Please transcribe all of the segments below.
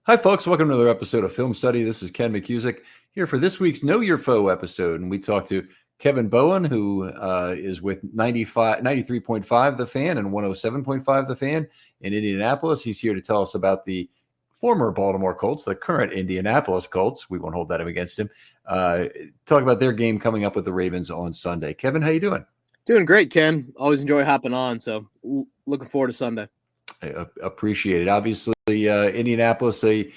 Hi, folks. Welcome to another episode of Film Study. This is Ken McCusick here for this week's Know Your Foe episode. And we talked to Kevin Bowen, who is with 93.5 The Fan and 107.5 The Fan in Indianapolis. He's here to tell us about the former Baltimore Colts, the current Indianapolis Colts. We won't hold that against him. Talk about their game coming up with the Ravens on Sunday. Kevin, how you doing? Doing great, Ken. Always enjoy hopping on. So looking forward to Sunday. I appreciate it. Obviously, Indianapolis, a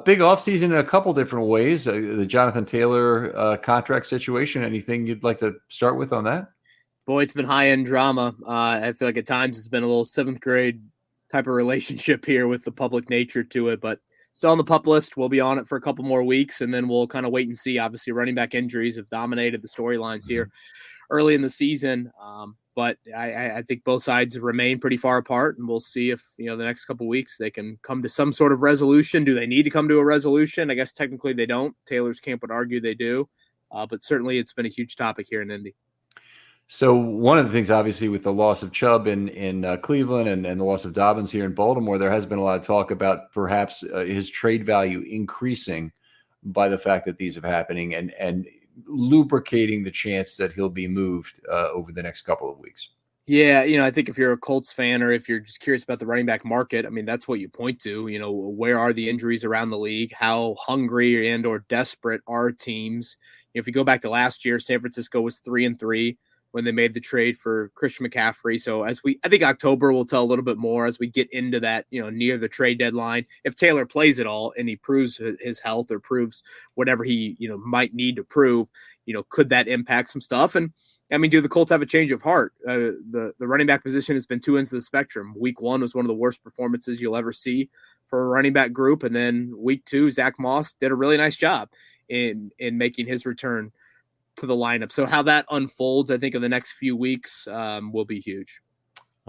big offseason in a couple different ways. The Jonathan Taylor contract situation. Anything you'd like to start with on that? Boy, it's been high-end drama. I feel like at times it's been a little seventh grade type of relationship here with the public nature to it, but still on the pup list. We'll be on it for a couple more weeks, and then we'll kind of wait and see. Obviously, running back injuries have dominated the storylines here early in the season. But I think both sides remain pretty far apart, and we'll see if, the next couple of weeks they can come to some sort of resolution. Do they need to come to a resolution? I guess technically they don't. Taylor's camp would argue they do. But certainly it's been a huge topic here in Indy. So one of the things, obviously, with the loss of Chubb in Cleveland and the loss of Dobbins here in Baltimore, there has been a lot of talk about perhaps his trade value increasing by the fact that these have happening and lubricating the chance that he'll be moved over the next couple of weeks. Yeah, I think if you're a Colts fan or if you're just curious about the running back market, I mean, that's what you point to. Where are the injuries around the league? How hungry and or desperate are teams? If you go back to last year, San Francisco was 3-3 when they made the trade for Christian McCaffrey. So I think October will tell a little bit more as we get into that, near the trade deadline. If Taylor plays at all and he proves his health or proves whatever he, might need to prove, could that impact some stuff? And I mean, do the Colts have a change of heart? The running back position has been two ends of the spectrum. Week 1 was one of the worst performances you'll ever see for a running back group. And then week 2, Zach Moss did a really nice job in making his return to the lineup. So how that unfolds, I think, in the next few weeks will be huge.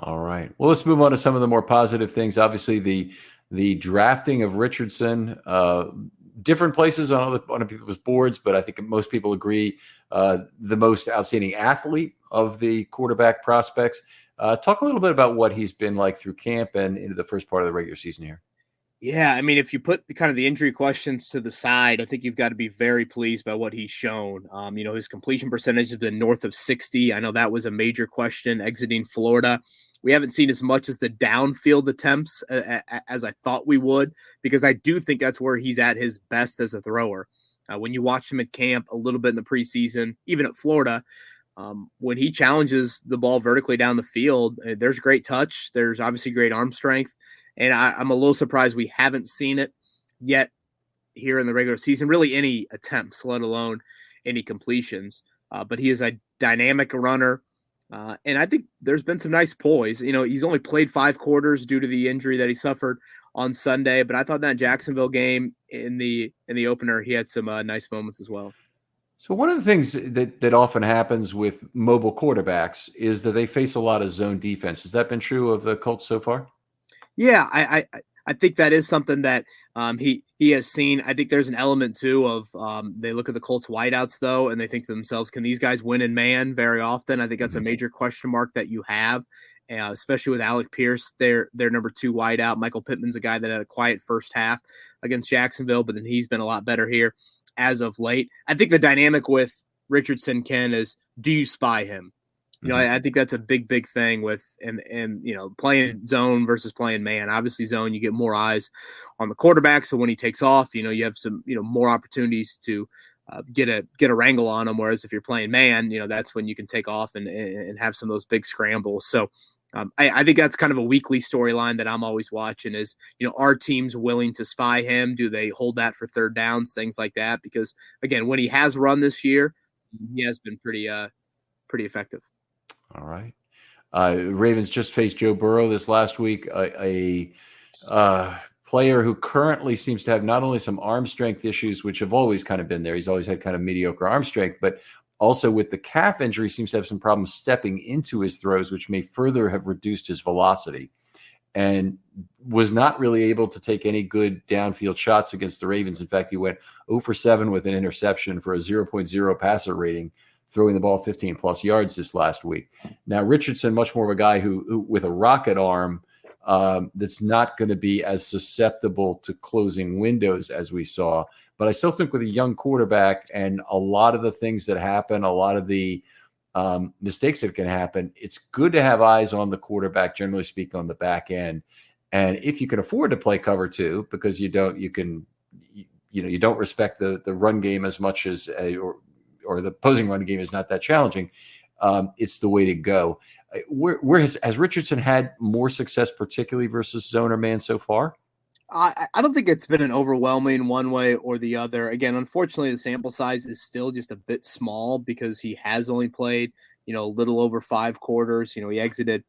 All right. Well, let's move on to some of the more positive things. Obviously, the drafting of Richardson, different places on other people's boards, but I think most people agree the most outstanding athlete of the quarterback prospects. Talk a little bit about what he's been like through camp and into the first part of the regular season here. Yeah, I mean, if you put the injury questions to the side, I think you've got to be very pleased by what he's shown. His completion percentage has been north of 60. I know that was a major question exiting Florida. We haven't seen as much as the downfield attempts as I thought we would, because I do think that's where he's at his best as a thrower. When you watch him at camp, a little bit in the preseason, even at Florida, when he challenges the ball vertically down the field, there's great touch. There's obviously great arm strength. And I'm a little surprised we haven't seen it yet here in the regular season, really any attempts, let alone any completions. But he is a dynamic runner. And I think there's been some nice poise. He's only played 5 quarters due to the injury that he suffered on Sunday. But I thought that Jacksonville game in the opener, he had some nice moments as well. So one of the things that often happens with mobile quarterbacks is that they face a lot of zone defense. Has that been true of the Colts so far? Yeah, I think that is something that he has seen. I think there's an element, too, of they look at the Colts wideouts, though, and they think to themselves, can these guys win in man very often? I think that's a major question mark that you have, especially with Alec Pierce, their number 2 wideout. Michael Pittman's a guy that had a quiet first half against Jacksonville, but then he's been a lot better here as of late. I think the dynamic with Richardson, Ken, is do you spy him? I think that's a big thing with and playing zone versus playing man. Obviously, zone, you get more eyes on the quarterback. So when he takes off, you have some more opportunities to get a wrangle on him. Whereas if you're playing man, that's when you can take off and have some of those big scrambles. So I think that's kind of a weekly storyline that I'm always watching is, are teams willing to spy him? Do they hold that for third downs, things like that? Because again, when he has run this year, he has been pretty effective. All right. Ravens just faced Joe Burrow this last week, a player who currently seems to have not only some arm strength issues, which have always kind of been there. He's always had kind of mediocre arm strength, but also with the calf injury, seems to have some problems stepping into his throws, which may further have reduced his velocity, and was not really able to take any good downfield shots against the Ravens. In fact, he went 0 for 7 with an interception for a 0.0 passer rating, throwing the ball 15 plus yards this last week. Now, Richardson, much more of a guy who with a rocket arm, that's not going to be as susceptible to closing windows as we saw. But I still think with a young quarterback and a lot of the things that happen, a lot of the mistakes that can happen, it's good to have eyes on the quarterback, generally speaking, on the back end. And if you can afford to play cover two, because you don't respect the run game as much as or the opposing run game is not that challenging, it's the way to go. Where has Richardson had more success, particularly versus zone or man so far? I don't think it's been an overwhelming one way or the other. Again, unfortunately, the sample size is still just a bit small because he has only played, a little over 5 quarters. He exited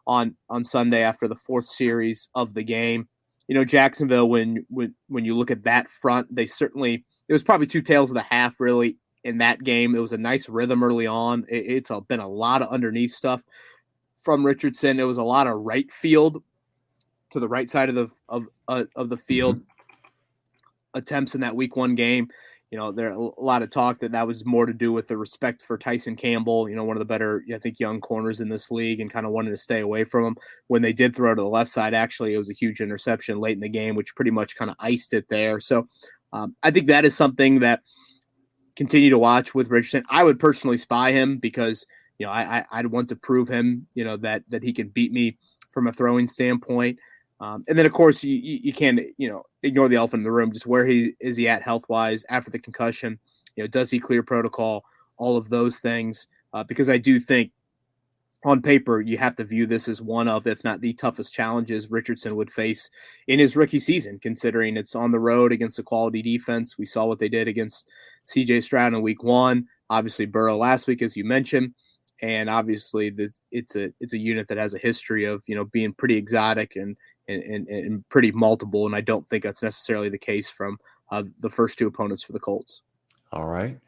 on Sunday after the 4th series of the game. Jacksonville, when you look at that front, it was probably 2 tails of the half really in that game. It was a nice rhythm early on. It's been a lot of underneath stuff from Richardson. It was a lot of right field to the right side of the field attempts in that week 1 game. There a lot of talk that was more to do with the respect for Tyson Campbell, one of the better, I think, young corners in this league, and kind of wanted to stay away from him. When they did throw to the left side, actually, it was a huge interception late in the game, which pretty much kind of iced it there. So I think that is something that continue to watch with Richardson. I would personally spy him because, I'd want to prove him, that he can beat me from a throwing standpoint. And then, of course, you can't, ignore the elephant in the room. Just where is he at health-wise after the concussion? Does he clear protocol? All of those things. Because I do think on paper, you have to view this as one of, if not the toughest challenges Richardson would face in his rookie season, considering it's on the road against a quality defense. We saw what they did against C.J. Stroud in week 1. Obviously, Burrow last week, as you mentioned. And obviously, it's a unit that has a history of, being pretty exotic and pretty multiple, and I don't think that's necessarily the case from the first 2 opponents for the Colts. All right.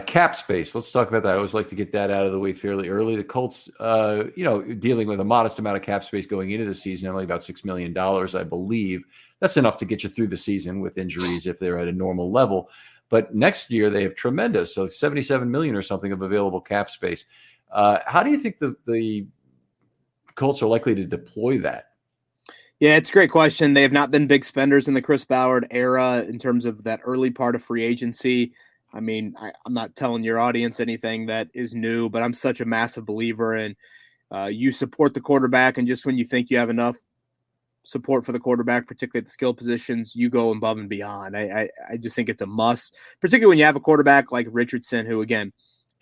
Cap space. Let's talk about that. I always like to get that out of the way fairly early. The Colts, dealing with a modest amount of cap space going into the season, only about $6 million, I believe. That's enough to get you through the season with injuries if they're at a normal level. But next year they have tremendous, so $77 million or something of available cap space. How do you think the Colts are likely to deploy that? Yeah, it's a great question. They have not been big spenders in the Chris Ballard era in terms of that early part of free agency. I mean, I'm not telling your audience anything that is new, but I'm such a massive believer in you support the quarterback, and just when you think you have enough support for the quarterback, particularly at the skill positions, you go above and beyond. I just think it's a must, particularly when you have a quarterback like Richardson, who, again,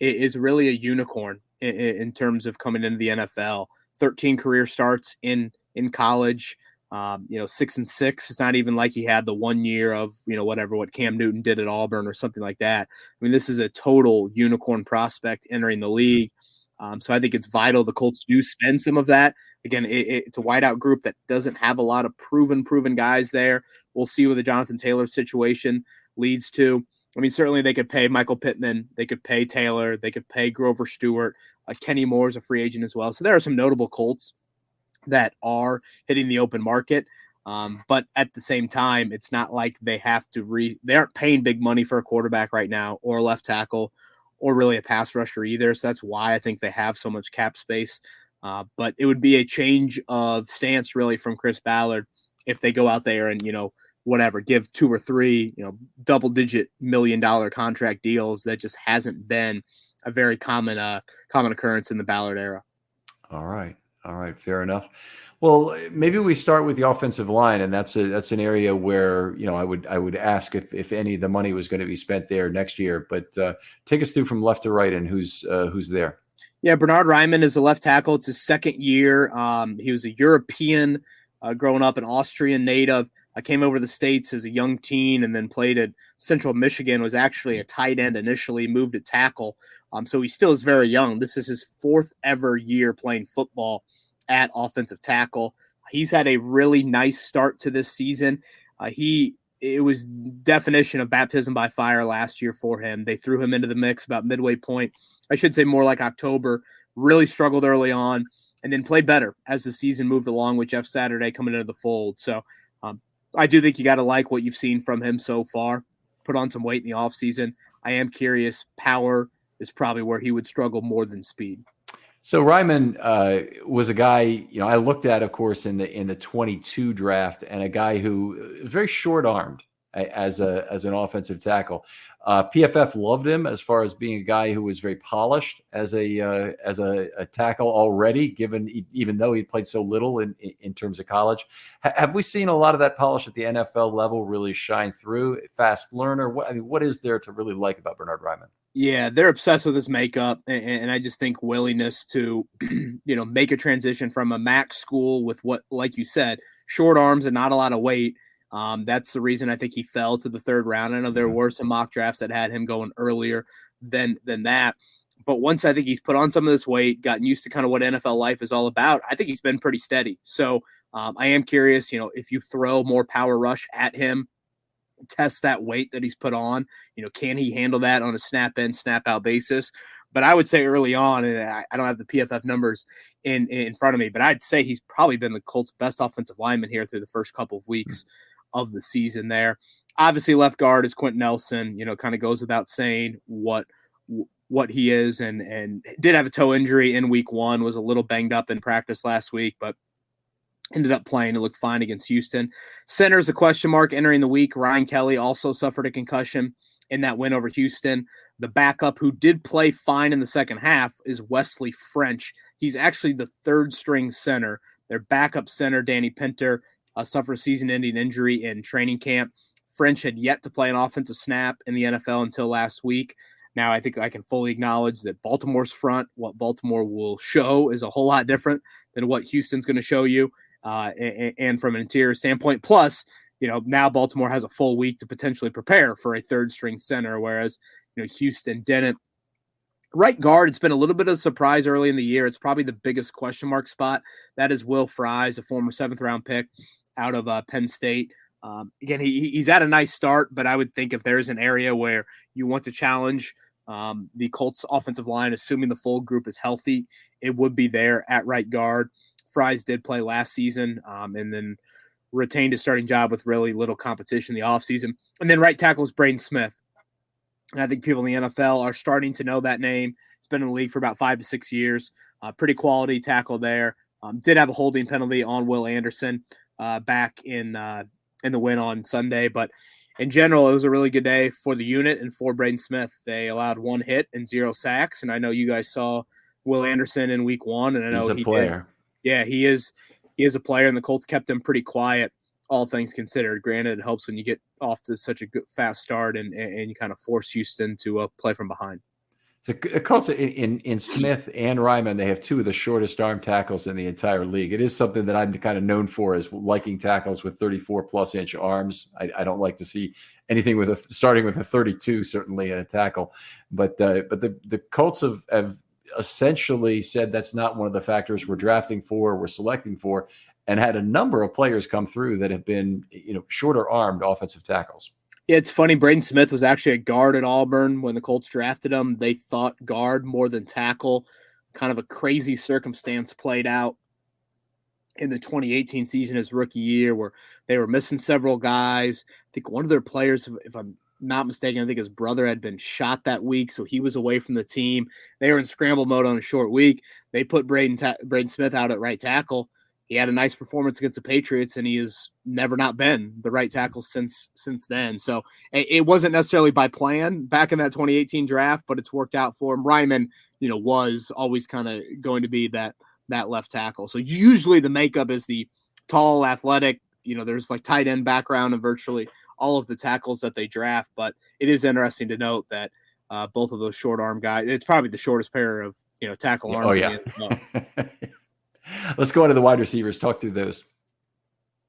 is really a unicorn in terms of coming into the NFL. 13 career starts in college. 6-6. It's not even like he had the 1 year of, what Cam Newton did at Auburn or something like that. I mean, this is a total unicorn prospect entering the league. So I think it's vital the Colts do spend some of that. Again, it's a wideout group that doesn't have a lot of proven guys there. We'll see what the Jonathan Taylor situation leads to. I mean, certainly they could pay Michael Pittman. They could pay Taylor. They could pay Grover Stewart. Kenny Moore is a free agent as well. So there are some notable Colts that are hitting the open market. But at the same time, it's not like they have to they aren't paying big money for a quarterback right now, or a left tackle, or really a pass rusher either. So that's why I think they have so much cap space. But it would be a change of stance really from Chris Ballard if they go out there and, give 2 or 3, double-digit million-dollar contract deals. That just hasn't been a very common occurrence in the Ballard era. All right. Fair enough. Well, maybe we start with the offensive line, and that's an area where, I would ask if any of the money was going to be spent there next year. But take us through from left to right and who's there. Yeah, Bernard Ryman is a left tackle. It's his 2nd year. He was a European, growing up, an Austrian native. I came over to the States as a young teen and then played at Central Michigan, was actually a tight end initially, moved to tackle. So he still is very young. This is his 4th ever year playing football at offensive tackle. He's had a really nice start to this season. It was definition of baptism by fire last year for him. They threw him into the mix about midway point. I should say more like October. Really struggled early on and then played better as the season moved along with Jeff Saturday coming into the fold. So I do think you got to like what you've seen from him so far. Put on some weight in the offseason. I am curious. Power is probably where he would struggle more than speed. So Ryman was a guy, I looked at, of course, in the 22 draft, and a guy who was very short armed as an offensive tackle. PFF loved him as far as being a guy who was very polished as a tackle already, even though he played so little in terms of college. Have we seen a lot of that polish at the NFL level really shine through? Fast learner. What is there to really like about Bernhard Ryman? Yeah, they're obsessed with his makeup, and I just think willingness to, make a transition from a MAC school with what, like you said, short arms and not a lot of weight. That's the reason I think he fell to the third round. I know there were some mock drafts that had him going earlier than that, but once I think he's put on some of this weight, gotten used to kind of what NFL life is all about, I think he's been pretty steady. So I am curious, if you throw more power rush at him, test that weight that he's put on. Can he handle that on a snap in, snap out basis? But I would say early on, and I don't have the PFF numbers in front of me, but I'd say he's probably been the Colts' best offensive lineman here through the first couple of weeks of the season there. Obviously, left guard is Quentin Nelson, kind of goes without saying what he is, and did have a toe injury in week 1, was a little banged up in practice last week, but ended up playing. It looked fine against Houston. Center's a question mark entering the week. Ryan Kelly also suffered a concussion in that win over Houston. The backup, who did play fine in the second half, is Wesley French. He's actually the third string center. Their backup center, Danny Pinter, suffered a season-ending injury in training camp. French had yet to play an offensive snap in the NFL until last week. Now, I think I can fully acknowledge that Baltimore's front, what Baltimore will show, is a whole lot different than what Houston's going to show you. And from an interior standpoint, plus, now Baltimore has a full week to potentially prepare for a third string center, whereas, Houston didn't. Right guard, it's been a little bit of a surprise early in the year. It's probably the biggest question mark spot. That is Will Fries, a former 7th round pick out of Penn State. Again, he's had a nice start, but I would think if there's an area where you want to challenge the Colts offensive line, assuming the full group is healthy, it would be there at right guard. Fries did play last season and then retained his starting job with really little competition in the offseason. And then right tackle is Braden Smith. And I think people in the NFL are starting to know that name. He's been in the league for about 5 to 6 years. Pretty quality tackle there. Did have a holding penalty on Will Anderson back in the win on Sunday. But in general, it was a really good day for the unit and for Braden Smith. They allowed 1 hit and 0 sacks. And I know you guys saw Will Anderson in week 1. And I know he's a player. Yeah, he is a player, and the Colts kept him pretty quiet, all things considered. Granted, it helps when you get off to such a good, fast start and you kind of force Houston to play from behind. So Colts in Smith and Ryman, they have 2 of the shortest arm tackles in the entire league. It is something that I'm kind of known for, as liking tackles with 34-plus inch arms. I don't like to see anything starting with a 32, certainly in a tackle. But the Colts have essentially said that's not one of the factors we're drafting for, we're selecting for, and had a number of players come through that have been, shorter armed offensive tackles. Yeah, it's funny. Braden Smith was actually a guard at Auburn when the Colts drafted him. They thought guard more than tackle. Kind of a crazy circumstance played out in the 2018 season, his rookie year, where they were missing several guys. I think one of their players, if I'm not mistaken, I think his brother had been shot that week, so he was away from the team. They were in scramble mode on a short week. They put Braden Smith out at right tackle. He had a nice performance against the Patriots, and he has never not been the right tackle since then. So it wasn't necessarily by plan back in that 2018 draft, but it's worked out for him. Ryman, was always kind of going to be that left tackle. So usually the makeup is the tall, athletic. There's like tight end background in virtually all of the tackles that they draft. But it is interesting to note that both of those short arm guys, it's probably the shortest pair of tackle arms. Oh yeah. Let's go on to the wide receivers. Talk through those.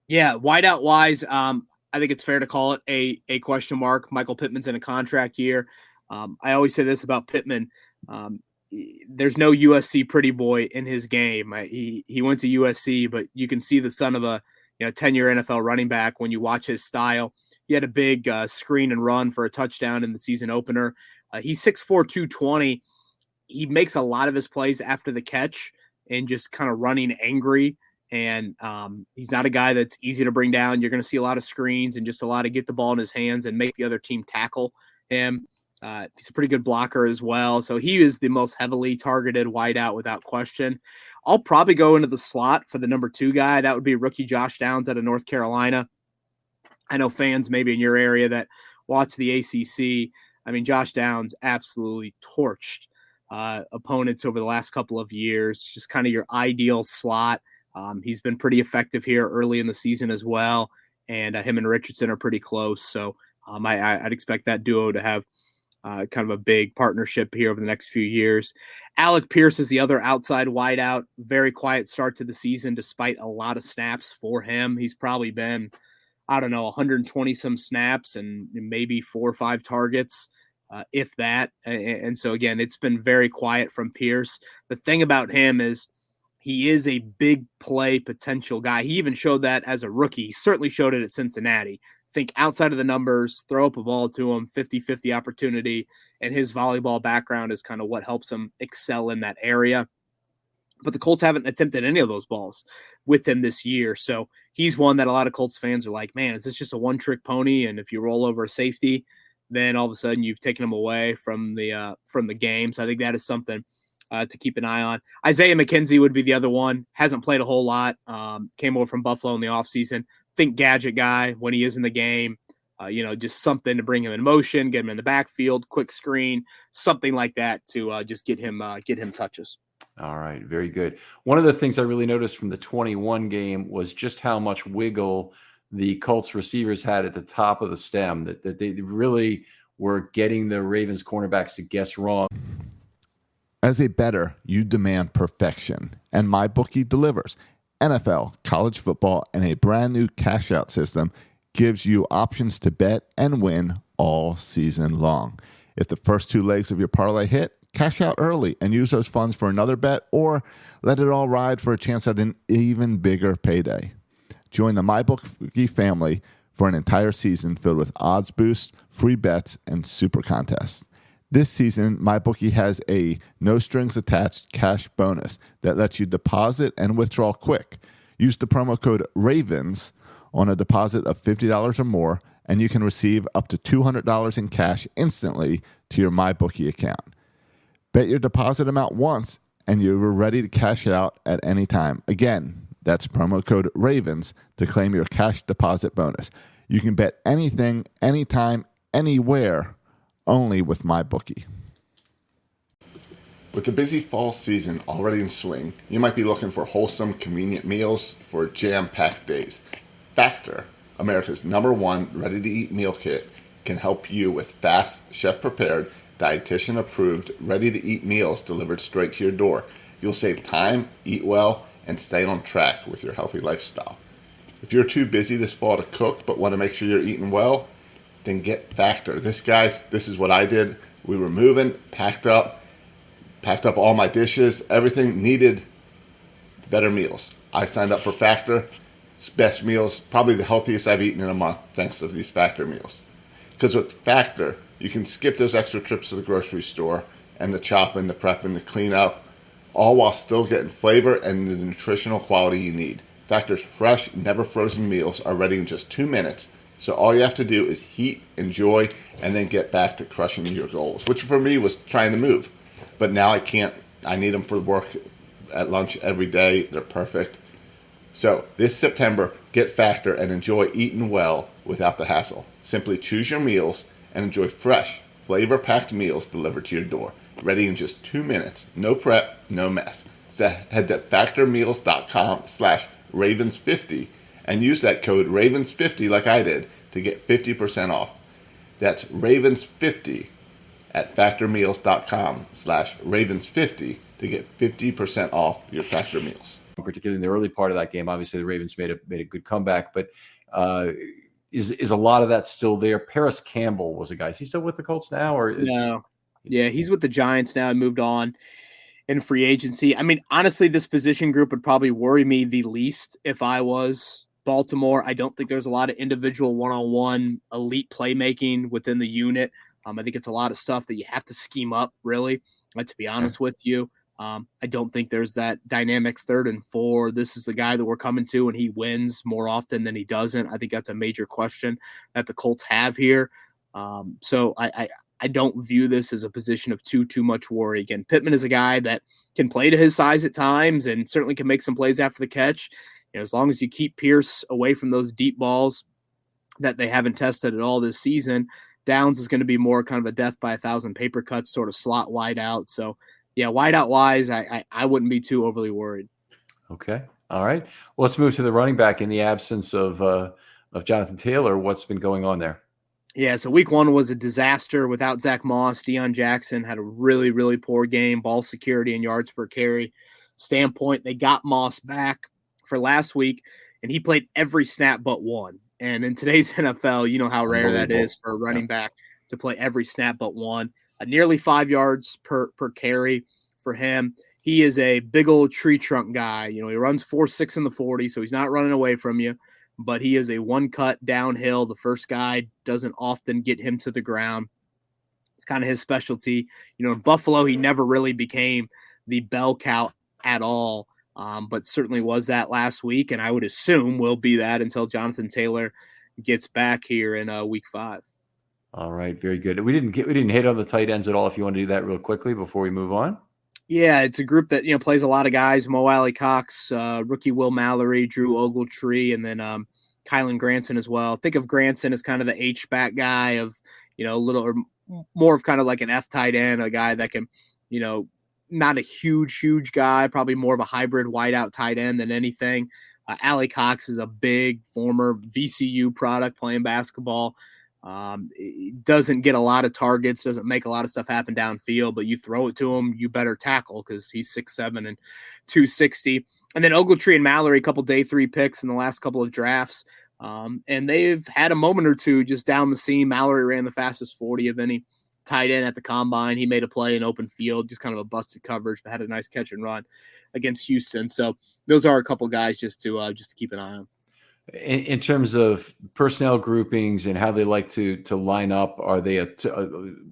Yeah, wideout wise, I think it's fair to call it a question mark. Michael Pittman's in a contract year. I always say this about Pittman. There's no USC pretty boy in his game. He went to USC, but you can see the son of a 10-year NFL running back when you watch his style. He had a big screen and run for a touchdown in the season opener. He's 6'4", 220. He makes a lot of his plays after the catch and just kind of running angry. And he's not a guy that's easy to bring down. You're going to see a lot of screens and just a lot of get the ball in his hands and make the other team tackle him. He's a pretty good blocker as well. So he is the most heavily targeted wideout without question. I'll probably go into the slot for the number 2 guy. That would be rookie Josh Downs out of North Carolina. I know fans maybe in your area that watch the ACC. I mean, Josh Downs absolutely torched opponents over the last couple of years. Just kind of your ideal slot. He's been pretty effective here early in the season as well, and him and Richardson are pretty close. So I'd expect that duo to have kind of a big partnership here over the next few years. Alec Pierce is the other outside wideout. Very quiet start to the season, despite a lot of snaps for him. He's probably been, I don't know, 120 some snaps and maybe 4 or 5 targets, if that. And so, again, it's been very quiet from Pierce. The thing about him is he is a big play potential guy. He even showed that as a rookie. He certainly showed it at Cincinnati. Think outside of the numbers, throw up a ball to him, 50-50 opportunity, and his volleyball background is kind of what helps him excel in that area. But the Colts haven't attempted any of those balls with him this year. So he's one that a lot of Colts fans are like, man, is this just a one-trick pony? And if you roll over a safety, then all of a sudden you've taken him away from the game. So I think that is something to keep an eye on. Isaiah McKenzie would be the other one. Hasn't played a whole lot. Came over from Buffalo in the offseason. Think gadget guy when he is in the game. Just something to bring him in motion, get him in the backfield, quick screen, something like that to just get him touches. All right, very good. One of the things I really noticed from the 21 game was just how much wiggle the Colts receivers had at the top of the stem, that they really were getting the Ravens cornerbacks to guess wrong. As a bettor, you demand perfection, and MyBookie delivers. NFL, college football, and a brand new cash out system gives you options to bet and win all season long. If the first 2 legs of your parlay hit, cash out early and use those funds for another bet, or let it all ride for a chance at an even bigger payday. Join the MyBookie family for an entire season filled with odds boosts, free bets, and super contests. This season, MyBookie has a no-strings-attached cash bonus that lets you deposit and withdraw quick. Use the promo code RAVENS on a deposit of $50 or more, and you can receive up to $200 in cash instantly to your MyBookie account. Bet your deposit amount once, and you're ready to cash out at any time. Again, that's promo code RAVENS to claim your cash deposit bonus. You can bet anything, anytime, anywhere, only with MyBookie. With the busy fall season already in swing, you might be looking for wholesome, convenient meals for jam-packed days. Factor, America's #1 ready-to-eat meal kit, can help you with fast, chef-prepared, dietitian-approved, ready-to-eat meals delivered straight to your door. You'll save time, eat well, and stay on track with your healthy lifestyle. If you're too busy this fall to cook but want to make sure you're eating well, then get Factor. This is what I did. We were moving, packed up all my dishes, everything needed better meals. I signed up for Factor. It's best meals, probably the healthiest I've eaten in a month, thanks to these Factor meals. Because with Factor, you can skip those extra trips to the grocery store and the chopping, the prepping, the cleanup, all while still getting flavor and the nutritional quality you need. Factor's fresh, never frozen meals are ready in just 2 minutes. So all you have to do is heat, enjoy, and then get back to crushing your goals, which for me was trying to move. But now I can't. I need them for work at lunch every day. They're perfect. So this September, get Factor and enjoy eating well without the hassle. Simply choose your meals and enjoy fresh, flavor-packed meals delivered to your door, ready in just 2 minutes. No prep, no mess. So head to factormeals.com/Ravens50 and use that code Ravens50 like I did to get 50% off. That's Ravens50 at factormeals.com/Ravens50 to get 50% off your Factor meals. Particularly in the early part of that game, obviously the Ravens made a good comeback, but is a lot of that still there? Paris Campbell was a guy. Is he still with the Colts now, or No? Yeah, he's with the Giants now and moved on in free agency. I mean, honestly, this position group would probably worry me the least if I was Baltimore. I don't think there's a lot of individual one-on-one elite playmaking within the unit. I think it's a lot of stuff that you have to scheme up, really, to be honest with you. I don't think there's that dynamic 3rd and 4. This is the guy that we're coming to, and he wins more often than he doesn't. I think that's a major question that the Colts have here. So I don't view this as a position of too much worry. Again, Pittman is a guy that can play to his size at times and certainly can make some plays after the catch. As long as you keep Pierce away from those deep balls that they haven't tested at all this season, Downs is going to be more kind of a death by 1,000 paper cuts sort of slot wide out. So, yeah, wide out wise, I wouldn't be too overly worried. Okay. All right. Well, let's move to the running back in the absence of Jonathan Taylor. What's been going on there? Yeah, so week 1 was a disaster without Zach Moss. Deion Jackson had a really, really poor game, ball security and yards per carry standpoint. They got Moss back for last week, and he played every snap but one. And in today's NFL, you know how rare that is for a running back to play every snap but one. Nearly 5 yards per carry for him. He is a big old tree trunk guy. He runs 4.6 in the 40, so he's not running away from you. But he is a one-cut downhill. The first guy doesn't often get him to the ground. It's kind of his specialty. In Buffalo, he never really became the bell cow at all, but certainly was that last week, and I would assume will be that until Jonathan Taylor gets back here in week 5. All right, very good. We didn't hit on the tight ends at all. If you want to do that real quickly before we move on. Yeah, it's a group that plays a lot of guys. Mo Alley Cox, rookie Will Mallory, Drew Ogletree, and then Kylan Granson as well. Think of Granson as kind of the H-back guy of, a little or more of kind of like an F tight end, a guy that can, not a huge guy, probably more of a hybrid wideout tight end than anything. Alley Cox is a big former VCU product playing basketball. Doesn't get a lot of targets, doesn't make a lot of stuff happen downfield, but you throw it to him, you better tackle because he's 6'7" and 260. And then Ogletree and Mallory, a couple day 3 picks in the last couple of drafts. And they've had a moment or two just down the seam. Mallory ran the fastest 40 of any tight end at the combine. He made a play in open field, just kind of a busted coverage, but had a nice catch and run against Houston. So those are a couple guys just to keep an eye on. In terms of personnel groupings and how they like to line up, are they a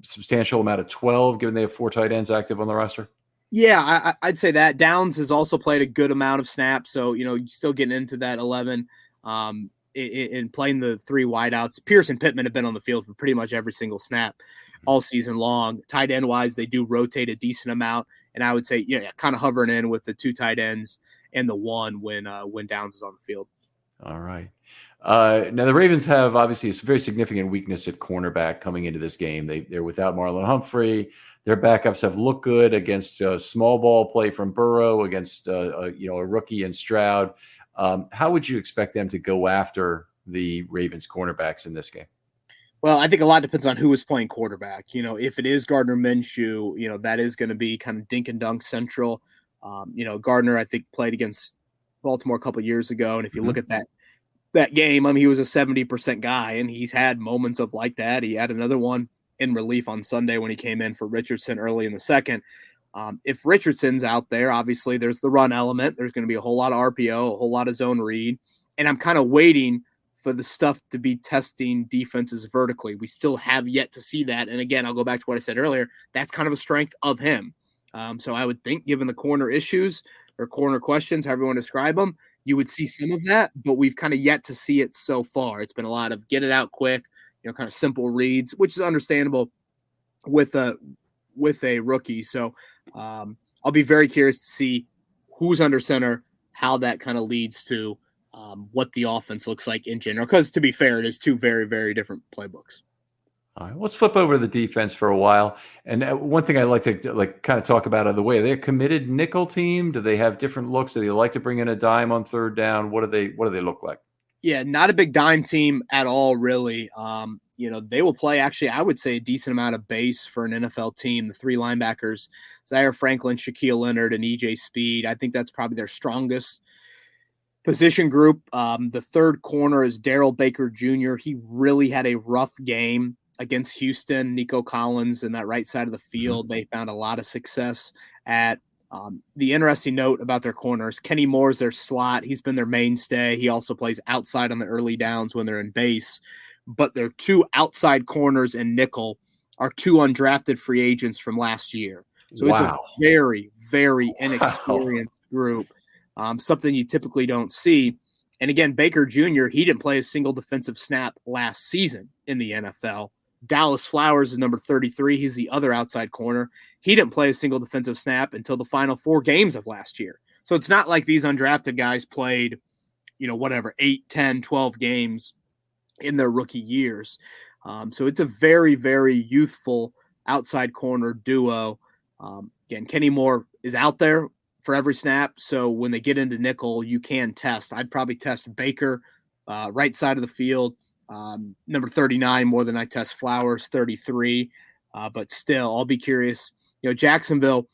substantial amount of 12, given they have 4 tight ends active on the roster? Yeah, I'd say that. Downs has also played a good amount of snaps, so still getting into that 11 in playing the 3 wideouts. Pierce and Pittman have been on the field for pretty much every single snap all season long. Tight end wise, they do rotate a decent amount, and I would say kind of hovering in with the 2 tight ends and the 1 when Downs is on the field. All right. Now the Ravens have obviously a very significant weakness at cornerback coming into this game. They're without Marlon Humphrey. Their backups have looked good against small ball play from Burrow, against a rookie in Stroud. How would you expect them to go after the Ravens cornerbacks in this game? Well, I think a lot depends on who is playing quarterback. If it is Gardner Minshew, that is going to be kind of dink and dunk central. Gardner, I think, played against Baltimore a couple of years ago, and if you look at that game, I mean, he was a 70% guy, and he's had moments of like that. He had another one in relief on Sunday when he came in for Richardson early in the second. If Richardson's out there, obviously there's the run element. There's going to be a whole lot of RPO, a whole lot of zone read, and I'm kind of waiting for the stuff to be testing defenses vertically. We still have yet to see that, and again, I'll go back to what I said earlier. That's kind of a strength of him. So I would think, given the corner issues or corner questions, however you want to describe them, you would see some of that, but we've kind of yet to see it so far. It's been a lot of get it out quick, kind of simple reads, which is understandable with a rookie. So I'll be very curious to see who's under center, how that kind of leads to what the offense looks like in general. Because to be fair, it is 2 very, very different playbooks. All right, let's flip over to the defense for a while. And one thing I like to kind of talk about out of the way: are they a committed nickel team? Do they have different looks? Do they like to bring in a dime on third down? What do they look like? Yeah, not a big dime team at all, really. They will play, actually, I would say, a decent amount of base for an NFL team. The 3 linebackers, Zaire Franklin, Shaquille Leonard, and EJ Speed. I think that's probably their strongest position group. The third corner is Darrell Baker Jr. He really had a rough game against Houston. Nico Collins in that right side of the field, they found a lot of success at. The interesting note about their corners, Kenny Moore's their slot. He's been their mainstay. He also plays outside on the early downs when they're in base. But their 2 outside corners and nickel are 2 undrafted free agents from last year. So It's a very, very inexperienced group, something you typically don't see. And again, Baker Jr., he didn't play a single defensive snap last season in the NFL. Dallas Flowers is number 33. He's the other outside corner. He didn't play a single defensive snap until the final 4 games of last year. So it's not like these undrafted guys played, 8, 10, 12 games in their rookie years. So it's a very, very youthful outside corner duo. Again, Kenny Moore is out there for every snap. So when they get into nickel, you can test. I'd probably test Baker, right side of the field, number 39 more than I test Flowers, 33. But still, I'll be curious. Jacksonville,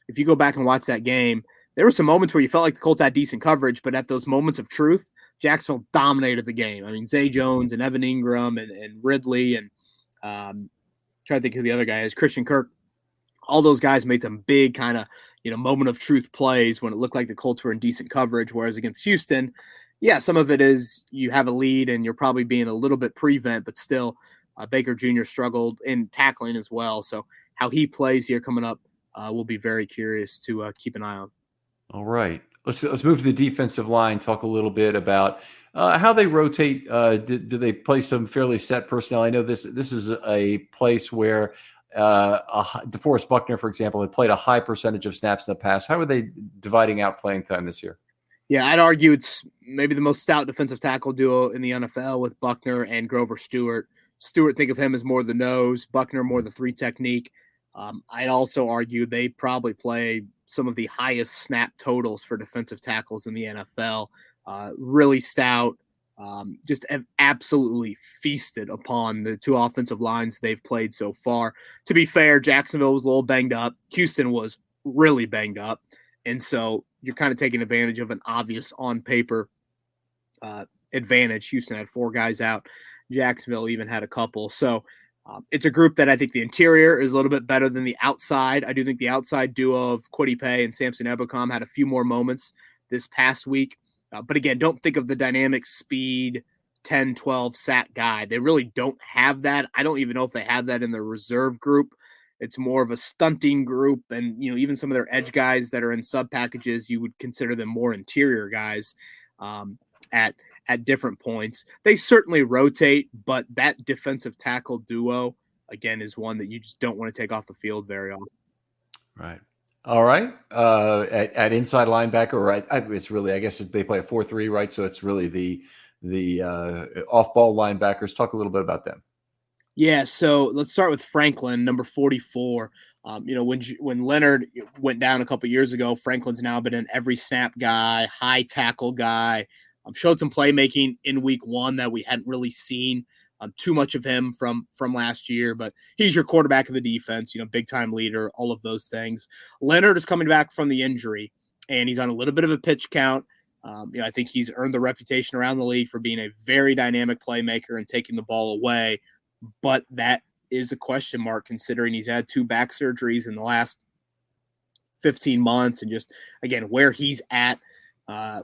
if you go back and watch that game, there were some moments where you felt like the Colts had decent coverage, but at those moments of truth, Jacksonville dominated the game. I mean, Zay Jones and Evan Ingram and Ridley and trying to think who the other guy is, Christian Kirk. All those guys made some big kind of, moment of truth plays when it looked like the Colts were in decent coverage, whereas against Houston, yeah, some of it is you have a lead and you're probably being a little bit prevent, but still Baker Jr. struggled in tackling as well. So how he plays here coming up, we'll be very curious to keep an eye on. All right. Let's move to the defensive line, talk a little bit about how they rotate. Do they play some fairly set personnel? I know this is a place where DeForest Buckner, for example, had played a high percentage of snaps in the past. How are they dividing out playing time this year? Yeah, I'd argue it's maybe the most stout defensive tackle duo in the NFL with Buckner and Grover Stewart. Stewart, think of him as more the nose, Buckner more the 3 technique. I'd also argue they probably play some of the highest snap totals for defensive tackles in the NFL. Really stout, just have absolutely feasted upon the 2 offensive lines they've played so far. To be fair, Jacksonville was a little banged up. Houston was really banged up. And so you're kind of taking advantage of an obvious on paper advantage. Houston had 4 guys out. Jacksonville even had a couple. So it's a group that I think the interior is a little bit better than the outside. I do think the outside duo of Kwity Paye and Samson Ebukam had a few more moments this past week. But again, don't think of the dynamic speed 10, 12 sack guy. They really don't have that. I don't even know if they have that in their reserve group. It's more of a stunting group. And, even some of their edge guys that are in sub packages, you would consider them more interior guys at different points. They certainly rotate, but that defensive tackle duo, again, is one that you just don't want to take off the field very often. Right. All right. At inside linebacker, right? It's really, I guess they play a 4-3, right? So it's really the off-ball linebackers. Talk a little bit about them. Yeah. So let's start with Franklin, number 44. When Leonard went down a couple years ago, Franklin's now been an every snap guy, high tackle guy. Showed some playmaking in week 1 that we hadn't really seen too much of him from last year, but he's your quarterback of the defense, big time leader, all of those things. Leonard is coming back from the injury and he's on a little bit of a pitch count. I think he's earned the reputation around the league for being a very dynamic playmaker and taking the ball away, but that is a question mark considering he's had 2 back surgeries in the last 15 months and just, again, where he's at.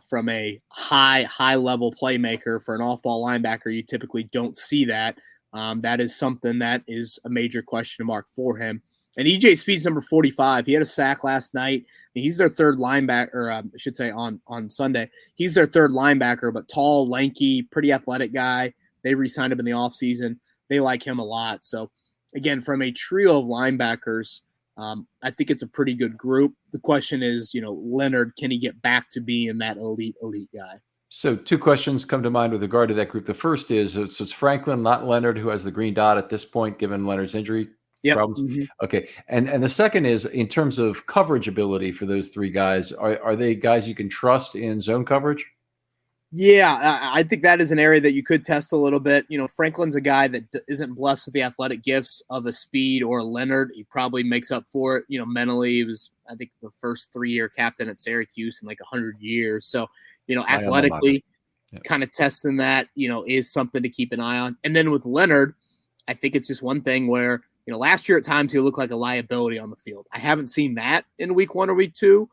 From a high level playmaker for an off-ball linebacker, you typically don't see that. That is something that is a major question mark for him. And EJ Speed's number 45. He had a sack last night. He's their third linebacker, or I should say on Sunday. He's their third linebacker, but tall, lanky, pretty athletic guy. They re-signed him in the offseason. They like him a lot. So, again, from a trio of linebackers, I think it's a pretty good group. The question is, Leonard, can he get back to being that elite guy? So 2 questions come to mind with regard to that group. The first is, so it's Franklin, not Leonard, who has the green dot at this point, given Leonard's injury problems. Mm-hmm. Okay. And the second is, in terms of coverage ability for those 3 guys, are they guys you can trust in zone coverage? Yeah, I think that is an area that you could test a little bit. Franklin's a guy that isn't blessed with the athletic gifts of a Speed or a Leonard. He probably makes up for it. Mentally, he was, I think, the first 3-year captain at Syracuse in like 100 years. So, athletically, kind of testing that, is something to keep an eye on. And then with Leonard, I think it's just one thing where, last year at times he looked like a liability on the field. I haven't seen that in week 1 or week 2.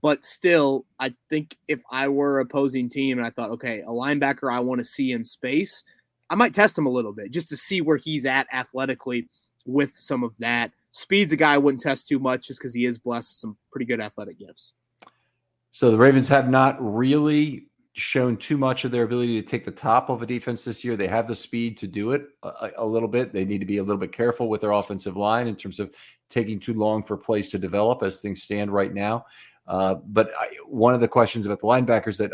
But still, I think if I were an opposing team and I thought, okay, a linebacker I want to see in space, I might test him a little bit just to see where he's at athletically with some of that. Speed's a guy I wouldn't test too much just because he is blessed with some pretty good athletic gifts. So the Ravens have not really shown too much of their ability to take the top of a defense this year. They have the speed to do it a little bit. They need to be a little bit careful with their offensive line in terms of taking too long for plays to develop as things stand right now. But one of the questions about the linebackers that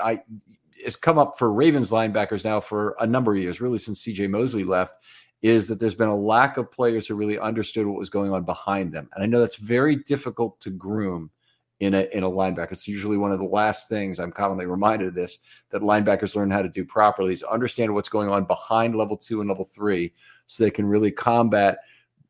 has come up for Ravens linebackers now for a number of years, really since C.J. Mosley left, is that there's been a lack of players who really understood what was going on behind them. And I know that's very difficult to groom in a linebacker. It's usually one of the last things I'm commonly reminded of this, that linebackers learn how to do properly, is understand what's going on behind level 2 and level 3 so they can really combat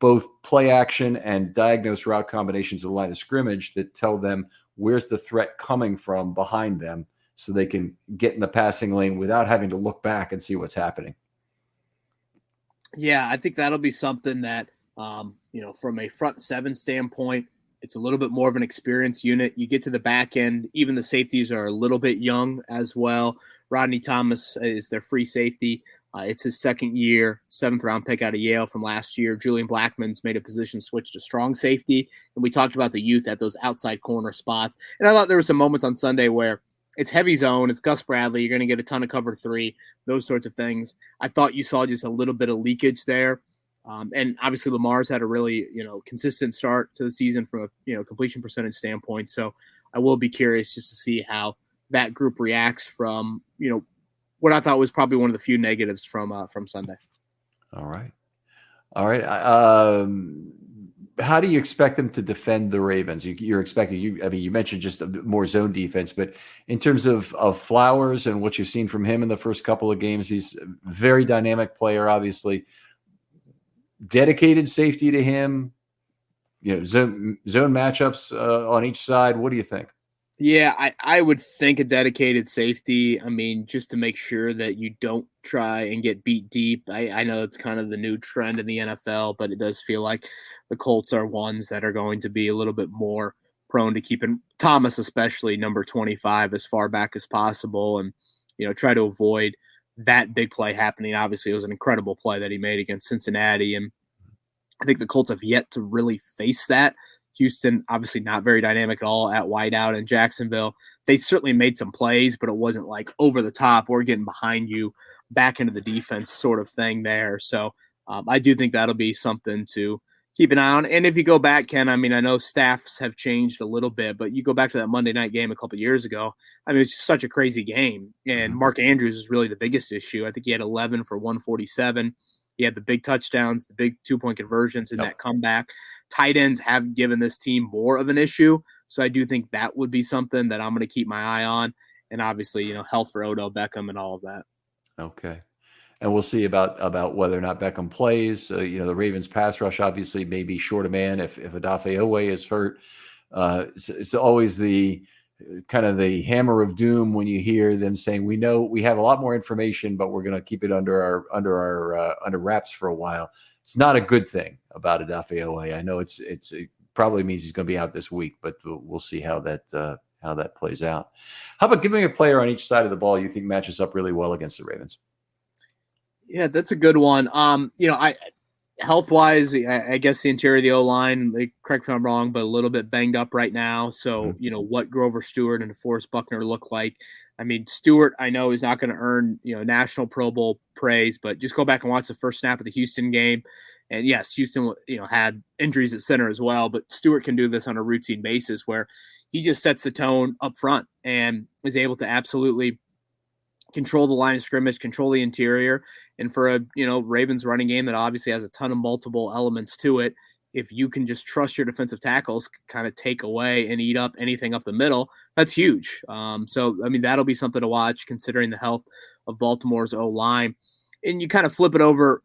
both play action and diagnose route combinations of the line of scrimmage that tell them where's the threat coming from behind them so they can get in the passing lane without having to look back and see what's happening. Yeah, I think that'll be something that, from a front seven standpoint, it's a little bit more of an experienced unit. You get to the back end, even the safeties are a little bit young as well. Rodney Thomas is their free safety. It's his second year, 7th-round pick out of Yale from last year. Julian Blackmon's made a position switch to strong safety, and we talked about the youth at those outside corner spots. And I thought there were some moments on Sunday where it's heavy zone, it's Gus Bradley, you're going to get a ton of cover 3, those sorts of things. I thought you saw just a little bit of leakage there. And obviously Lamar's had a really, consistent start to the season from a, completion percentage standpoint. So I will be curious just to see how that group reacts from, what I thought was probably one of the few negatives from Sunday. All right. How do you expect them to defend the Ravens? You're expecting, you mentioned just a more zone defense, but in terms of Flowers and what you've seen from him in the first couple of games, he's a very dynamic player, obviously. Dedicated safety to him, zone matchups on each side. What do you think? Yeah, I would think a dedicated safety. I mean, just to make sure that you don't try and get beat deep. I know it's kind of the new trend in the NFL, but it does feel like the Colts are ones that are going to be a little bit more prone to keeping Thomas, especially number 25, as far back as possible and, try to avoid that big play happening. Obviously, it was an incredible play that he made against Cincinnati, and I think the Colts have yet to really face that. Houston, obviously not very dynamic at all at wideout in Jacksonville. They certainly made some plays, but it wasn't like over the top or getting behind you back into the defense sort of thing there. So I do think that'll be something to keep an eye on. And if you go back, Ken, I mean, I know staffs have changed a little bit, but you go back to that Monday night game a couple of years ago. I mean, it's just such a crazy game. And Mark Andrews is really the biggest issue. I think he had 11 for 147. He had the big touchdowns, the big 2-point conversions in that comeback. Tight ends have given this team more of an issue. So I do think that would be something that I'm going to keep my eye on. And obviously, health for Odell Beckham and all of that. Okay. And we'll see about whether or not Beckham plays. The Ravens pass rush obviously may be short a man if Odafe Owe is hurt. It's always the kind of the hammer of doom when you hear them saying, we know we have a lot more information, but we're going to keep it under wraps for a while. It's not a good thing about Odafe Owe. I know it probably means he's going to be out this week, but we'll see how that plays out. How about giving a player on each side of the ball you think matches up really well against the Ravens? Yeah, that's a good one. Health-wise, I guess the interior of the O-line, correct me if I'm wrong, but a little bit banged up right now. So, what Grover Stewart and DeForest Buckner look like. I mean, Stewart, I know, is not going to earn, national Pro Bowl praise, but just go back and watch the first snap of the Houston game. And yes, Houston, had injuries at center as well, but Stewart can do this on a routine basis where he just sets the tone up front and is able to absolutely control the line of scrimmage, control the interior. And for a, Ravens running game that obviously has a ton of multiple elements to it, if you can just trust your defensive tackles, kind of take away and eat up anything up the middle, that's huge. So, I mean, that'll be something to watch considering the health of Baltimore's O-line. And you kind of flip it over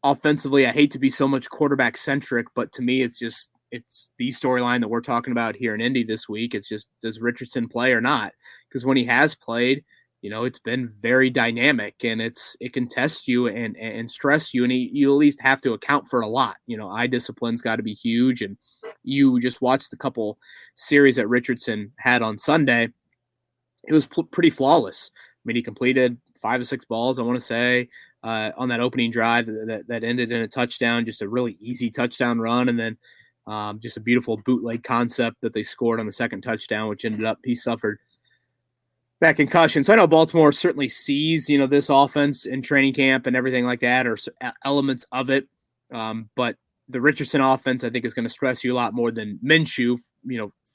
offensively. I hate to be so much quarterback centric, but to me, it's the storyline that we're talking about here in Indy this week. It's just, does Richardson play or not? Because when he has played, it's been very dynamic, and it can test you and stress you, and you at least have to account for a lot. Eye discipline's got to be huge, and you just watched the couple series that Richardson had on Sunday. It was pretty flawless. I mean, he completed 5 or 6 balls, I want to say, on that opening drive that ended in a touchdown, just a really easy touchdown run, and then just a beautiful bootleg concept that they scored on the second touchdown, which ended up he suffered That concussion. So I know Baltimore certainly sees, this offense in training camp and everything like that, or elements of it. But the Richardson offense, I think, is going to stress you a lot more than Minshew.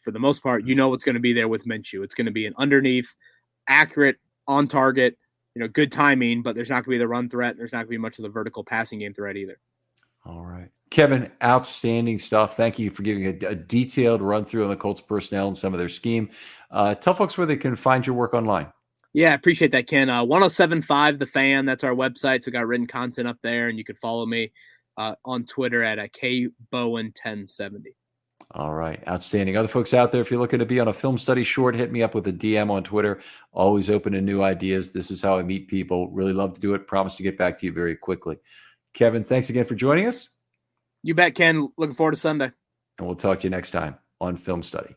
For the most part, what's going to be there with Minshew. It's going to be an underneath, accurate, on target, good timing, but there's not going to be the run threat. There's not going to be much of the vertical passing game threat either. All right. Kevin, outstanding stuff. Thank you for giving a detailed run through on the Colts personnel and some of their scheme. Tell folks where they can find your work online. Yeah, I appreciate that, Ken. 1075 The Fan, that's our website. So got written content up there, and you can follow me on Twitter at KBowen1070. All right. Outstanding. Other folks out there, if you're looking to be on a film study short, hit me up with a DM on Twitter. Always open to new ideas. This is how I meet people. Really love to do it. Promise to get back to you very quickly. Kevin, thanks again for joining us. You bet, Ken. Looking forward to Sunday. And we'll talk to you next time on Film Study.